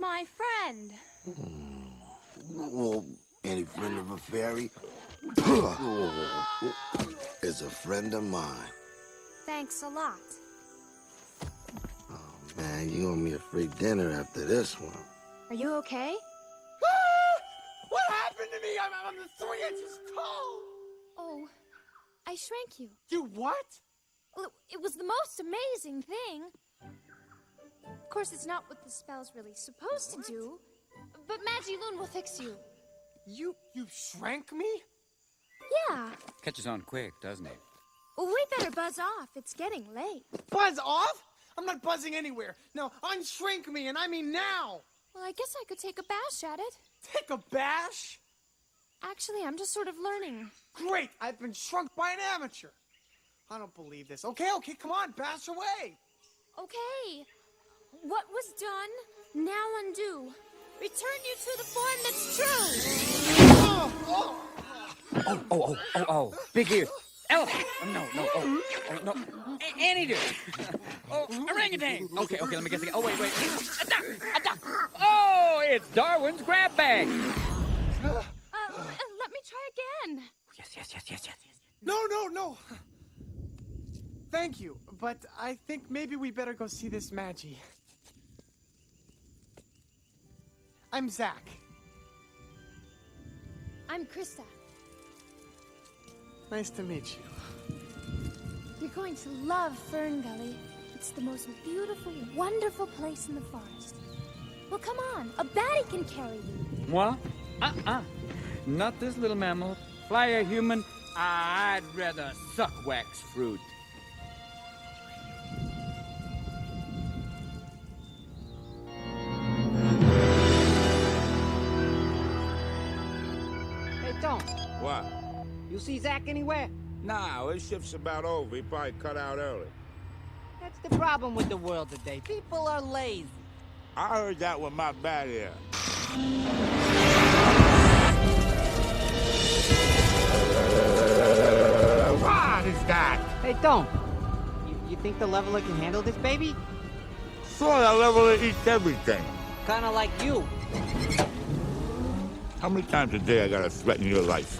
my friend. Well, any friend of a fairy is a friend of mine. Thanks a lot. Oh, man, you owe me a free dinner after this one. Are you okay? What happened to me? I'm 3 inches tall. Oh, I shrank you. You what? Well, it was the most amazing thing. Of course, it's not what the spell's really supposed to do, but Magiloon will fix you. You shrank me? Yeah. Catches on quick, doesn't it? Well, we better buzz off. It's getting late. Buzz off? I'm not buzzing anywhere. No, unshrink me, and I mean now. Well, I guess I could take a bash at it. Take a bash? Actually, I'm just sort of learning. Great, I've been shrunk by an amateur. I don't believe this. Okay, come on, bash away. Okay. What was done, now undo. Return you to the form that's true. Oh. Big ears. Elephant. No. No. Anteater. Orangutan. Okay, let me guess again. Oh, wait. A duck. Oh, it's Darwin's grab bag. Let me try again. Yes. No. Thank you, but I think maybe we better go see this Magi. I'm Zach. I'm Krista. Nice to meet you. You're going to love Ferngully. It's the most beautiful, wonderful place in the forest. Well, come on. A baddie can carry you. What? Not this little mammal. Fly a human. I'd rather suck wax fruit. Hey, Tom. What? You see Zach anywhere? Nah, his shift's about over. He probably cut out early. That's the problem with the world today. People are lazy. I heard that with my bad ear. What is that? Hey, Tom. You think the leveler can handle this baby? Sure, that leveler eats everything. Kinda like you. How many times a day I gotta threaten your life?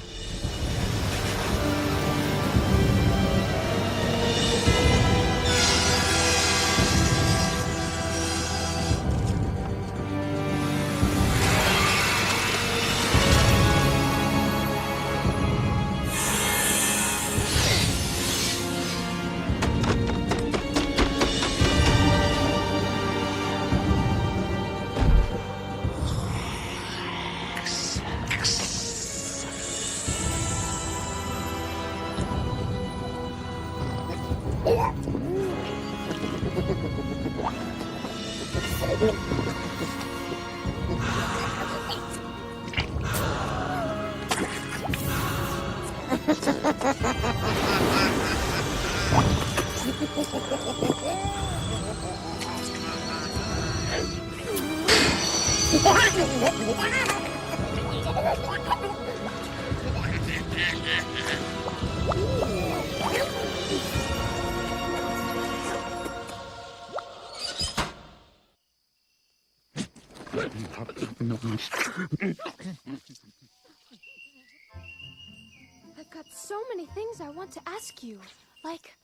I've got so many things I want to ask you. Like,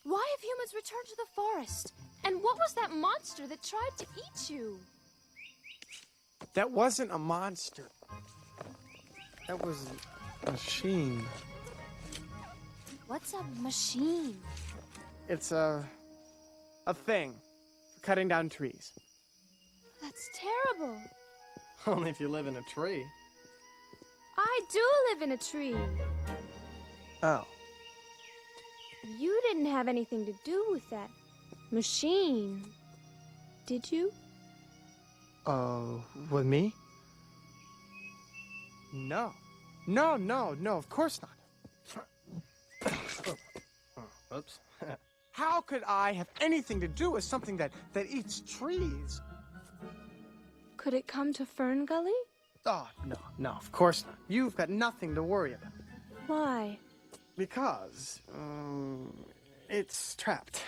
why have humans returned to the forest? And what was that monster that tried to eat you? That wasn't a monster. That was a machine. What's a machine? It's a thing for cutting down trees. That's terrible. Only if you live in a tree. I do live in a tree. Oh. You didn't have anything to do with that machine, did you? With me? No. No, of course not. Oops. How could I have anything to do with something that eats trees? Could it come to Ferngully? Oh, no, of course not. You've got nothing to worry about. Why? Because, it's trapped.